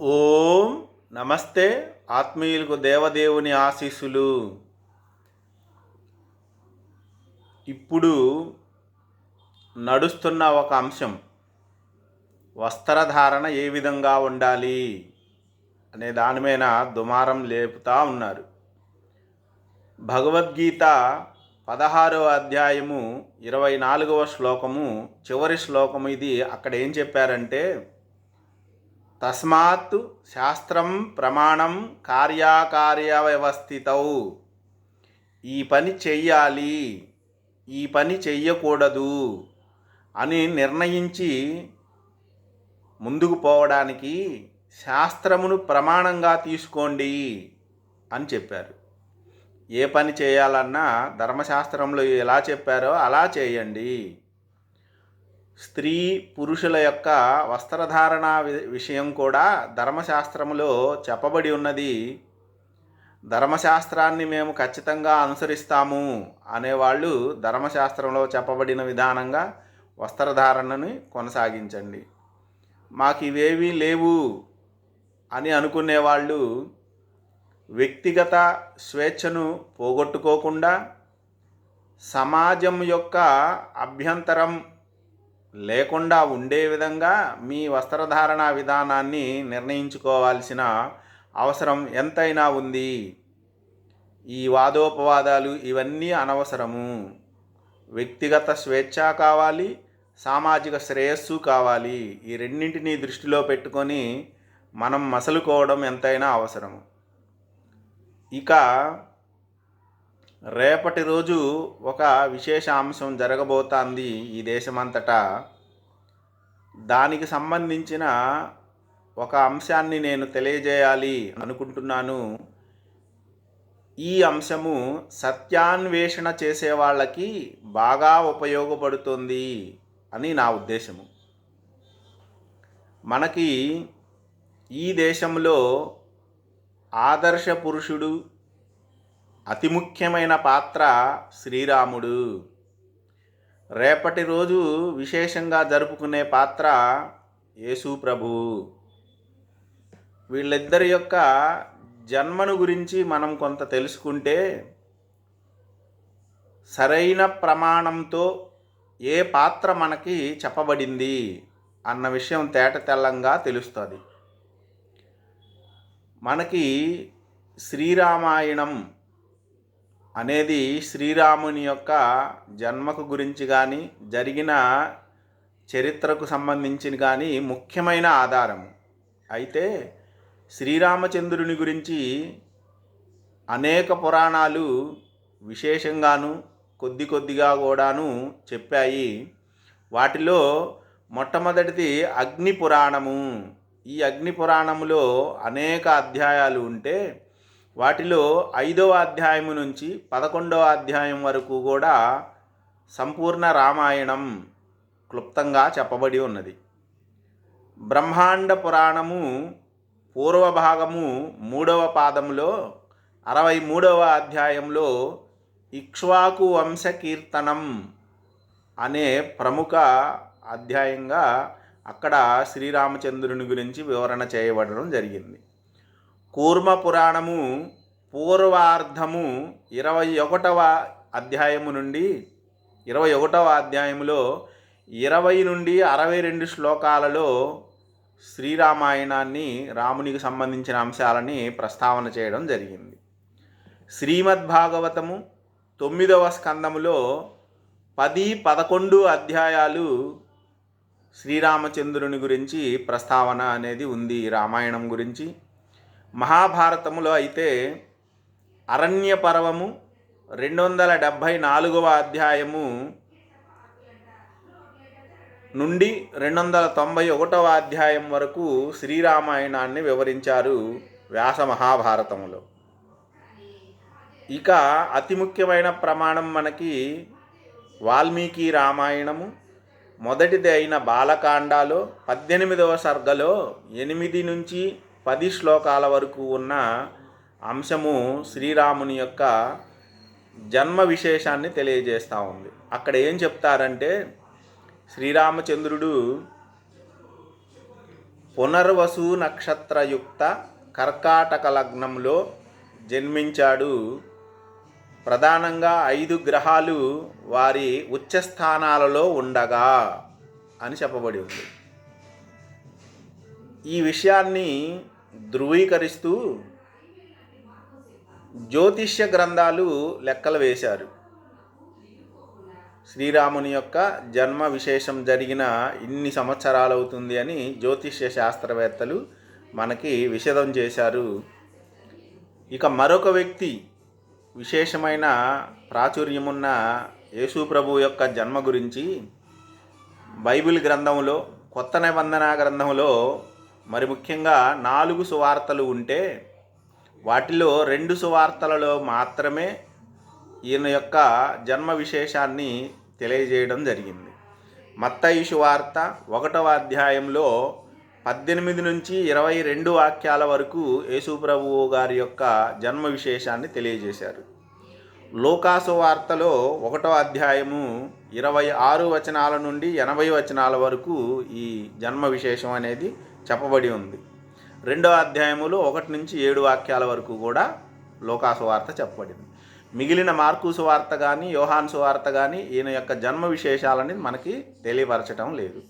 ఓం నమస్తే. ఆత్మీయులకు దేవదేవుని ఆశీస్సులు. ఇప్పుడు నడుస్తున్న ఒక అంశం, వస్త్రధారణ ఏ విధంగా ఉండాలి అనే దాని మీద దుమారం లేపుతా ఉన్నారు. భగవద్గీత 16వ అధ్యాయము 24వ శ్లోకము చివరి శ్లోకము ఇది. అక్కడ ఏం చెప్పారంటే, తస్మాత్ శాస్త్రం ప్రమాణం కార్యాకార్య వ్యవస్థితౌ. ఈ పని చెయ్యాలి, ఈ పని చెయ్యకూడదు అని నిర్ణయించి ముందుకు పోవడానికి శాస్త్రమును ప్రమాణంగా తీసుకోండి అని చెప్పారు. ఏ పని చేయాలన్నా ధర్మశాస్త్రంలో ఎలా చెప్పారో అలా చేయండి. స్త్రీ పురుషుల యొక్క వస్త్రధారణ విషయం కూడా ధర్మశాస్త్రములో చెప్పబడి ఉన్నది. ధర్మశాస్త్రాన్ని మేము ఖచ్చితంగా అనుసరిస్తాము అనేవాళ్ళు ధర్మశాస్త్రంలో చెప్పబడిన విధానంగా వస్త్రధారణని కొనసాగించండి. మాకు ఇవేవీ లేవు అని అనుకునేవాళ్ళు వ్యక్తిగత స్వేచ్ఛను పోగొట్టుకోకుండా సమాజం యొక్క అభ్యంతరం లేకుండా ఉండే విధంగా మీ వస్త్రధారణ విధానాన్ని నిర్ణయించుకోవాల్సిన అవసరం ఎంతైనా ఉంది. ఈ వాదోపవాదాలు ఇవన్నీ అనవసరము. వ్యక్తిగత స్వేచ్ఛ కావాలి, సామాజిక శ్రేయస్సు కావాలి. ఈ రెండింటినీ దృష్టిలో పెట్టుకొని మనం మసలుకోవడం ఎంతైనా అవసరము. ఇక రేపటి రోజు ఒక విశేష అంశం జరగబోతోంది ఈ దేశమంతటా. దానికి సంబంధించిన ఒక అంశాన్ని నేను తెలియజేయాలి అనుకుంటున్నాను. ఈ అంశము సత్యాన్వేషణ చేసే వాళ్ళకి బాగా ఉపయోగపడుతుంది అని నా ఉద్దేశము. మనకి ఈ దేశంలో ఆదర్శ పురుషుడు, అతి ముఖ్యమైన పాత్ర శ్రీరాముడు. రేపటి రోజు విశేషంగా జరుపుకునే పాత్ర యేసు ప్రభువు. వీళ్ళిద్దరి యొక్క జన్మను గురించి మనం కొంత తెలుసుకుంటే సరైన ప్రమాణంతో ఏ పాత్ర మనకి చెప్పబడింది అన్న విషయం తేటతెల్లంగా తెలుస్తుంది. మనకి శ్రీరామాయణం అనేది శ్రీరాముని యొక్క జన్మకు గురించి కానీ జరిగిన చరిత్రకు సంబంధించిన కానీ ముఖ్యమైన ఆధారము. అయితే శ్రీరామచంద్రుని గురించి అనేక పురాణాలు విశేషంగాను కొద్దిగా కూడాను చెప్పాయి. వాటిలో మొట్టమొదటిది అగ్ని పురాణము. ఈ అగ్ని పురాణములో అనేక అధ్యాయాలు ఉంటే వాటిలో 5వ అధ్యాయం నుంచి 11వ అధ్యాయం వరకు కూడా సంపూర్ణ రామాయణం క్లుప్తంగా చెప్పబడి ఉన్నది. బ్రహ్మాండ పురాణము పూర్వ భాగము 3వ పాదములో 63వ అధ్యాయంలో ఇక్ష్వాకు వంశ కీర్తనం అనే ప్రముఖ అధ్యాయంగా అక్కడ శ్రీరామచంద్రుని గురించి వివరణ చేయబడడం జరిగింది. కూర్మ పురాణము పూర్వార్ధము 21వ అధ్యాయము నుండి 21వ అధ్యాయములో 20 నుండి 62 శ్లోకాలలో శ్రీరామాయణాన్ని, రామునికి సంబంధించిన అంశాలని ప్రస్తావన చేయడం జరిగింది. శ్రీమద్భాగవతము 9వ స్కందములో 10-11 అధ్యాయాలు శ్రీరామచంద్రుని గురించి ప్రస్తావన అనేది ఉంది రామాయణం గురించి. మహాభారతములో అయితే అరణ్య పర్వము 274వ అధ్యాయము నుండి 291వ అధ్యాయం వరకు శ్రీరామాయణాన్ని వివరించారు వ్యాస మహాభారతములో. ఇక అతి ముఖ్యమైన ప్రమాణం మనకి వాల్మీకి రామాయణము. మొదటిది అయిన బాలకాండలో 18వ సర్గలో 8 నుంచి 10 శ్లోకాల వరకు ఉన్న అంశము శ్రీరాముని యొక్క జన్మ విశేషాన్ని తెలియజేస్తూ ఉంది. అక్కడ ఏం చెప్తారంటే, శ్రీరామచంద్రుడు పునర్వసు నక్షత్రయుక్త కర్కాటక లగ్నంలో జన్మించాడు. ప్రధానంగా 5 గ్రహాలు వారి ఉచ్చస్థానాలలో ఉండగా అని చెప్పబడి ఉంది. ఈ విషయాన్ని ధృవీకరిస్తూ జ్యోతిష్య గ్రంథాలు లెక్కలు వేశారు. శ్రీరాముని యొక్క జన్మ విశేషం జరిగిన ఇన్ని సంవత్సరాలు అవుతుంది అని జ్యోతిష్య శాస్త్రవేత్తలు మనకి విశదం చేశారు. ఇక మరొక వ్యక్తి విశేషమైన ప్రాచుర్యమున్న యేసు ప్రభు యొక్క జన్మ గురించి బైబిల్ గ్రంథంలో, కొత్త నిబంధన గ్రంథంలో మరి ముఖ్యంగా 4 సువార్తలు ఉంటే వాటిలో 2 సువార్తలలో మాత్రమే ఈయన యొక్క జన్మ విశేషాన్ని తెలియజేయడం జరిగింది. మత్తయి సువార్త 1వ అధ్యాయంలో 18 నుంచి 22 వాక్యాల వరకు యేసు ప్రభువు గారి యొక్క జన్మ విశేషాన్ని తెలియజేశారు. లూకాసు వార్తలో 1వ అధ్యాయము 26 వచనాల నుండి 80 వచనాల వరకు ఈ జన్మ విశేషం అనేది చెప్పబడి ఉంది. 2వ అధ్యాయములో 1 నుంచి 7 వాక్యాల వరకు కూడా లూకాసు వార్త చెప్పబడింది. మిగిలిన మార్కు సువార్త కానీ యోహాను సువార్త కానీ ఈయన యొక్క జన్మ విశేషాలని మనకి తెలియపరచడం లేదు.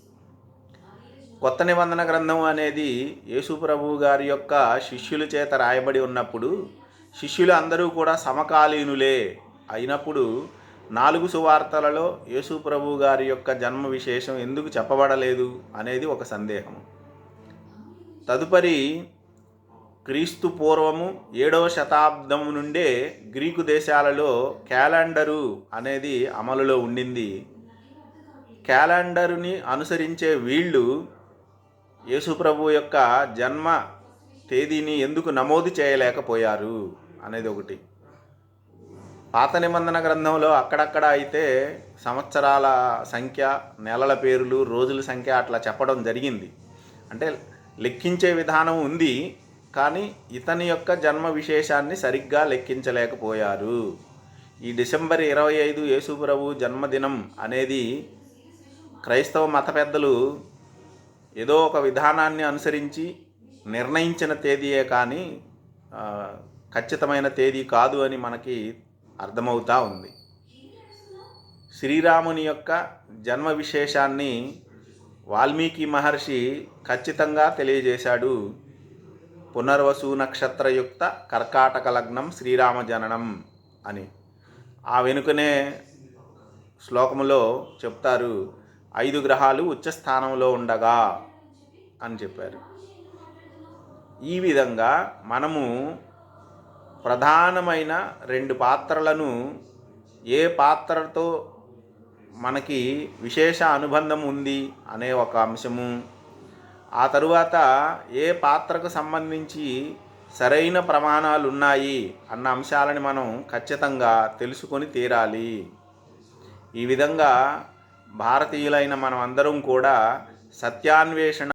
కొత్త నిబంధన గ్రంథం అనేది యేసు ప్రభువు గారి యొక్క శిష్యుల చేత రాయబడి ఉన్నప్పుడు శిష్యులు అందరూ కూడా సమకాలీనులే అయినప్పుడు 4 సువార్తలలో యేసు ప్రభువు గారి యొక్క జన్మ విశేషం ఎందుకు చెప్పబడలేదు అనేది ఒక సందేహం. తదుపరి క్రీస్తు పూర్వము 7వ శతాబ్దం నుండే గ్రీకు దేశాలలో క్యాలెండరు అనేది అమలులో ఉండింది. క్యాలెండరుని అనుసరించే వీళ్ళు యేసు ప్రభు యొక్క జన్మ తేదీని ఎందుకు నమోదు చేయలేకపోయారు అనేది ఒకటి. పాత నిబంధన గ్రంథంలో అక్కడక్కడ అయితే సంవత్సరాల సంఖ్య, నెలల పేర్లు, రోజుల సంఖ్య అట్లా చెప్పడం జరిగింది. అంటే లెక్కించే విధానం ఉంది, కానీ ఇతని యొక్క జన్మ విశేషాన్ని సరిగ్గా లెక్కించలేకపోయారు. ఈ డిసెంబర్ 25 యేసు ప్రభు జన్మదినం అనేది క్రైస్తవ మత పెద్దలు ఏదో ఒక విధానాన్ని అనుసరించి నిర్ణయించిన తేదీయే కానీ ఖచ్చితమైన తేదీ కాదు అని మనకి అర్థమవుతూ ఉంది. శ్రీరాముని యొక్క జన్మ విశేషాన్ని వాల్మీకి మహర్షి ఖచ్చితంగా తెలియజేశాడు. పునర్వసు నక్షత్రయుక్త కర్కాటక లగ్నం శ్రీరామ జననం అని. ఆ వెనుకనే శ్లోకములో చెప్తారు 5 గ్రహాలు ఉచ్చస్థానంలో ఉండగా అని చెప్పారు. ఈ విధంగా మనము ప్రధానమైన 2 పాత్రలను, ఏ పాత్రతో మనకి విశేష అనుబంధం ఉంది అనే ఒక అంశము, ఆ తరువాత ఏ పాత్రకు సంబంధించి సరైన ప్రమాణాలు ఉన్నాయి అన్న అంశాలని మనం ఖచ్చితంగా తెలుసుకొని తీరాలి. ఈ విధంగా భారతీయులైన మనం అందరం కూడా సత్యాన్వేషణ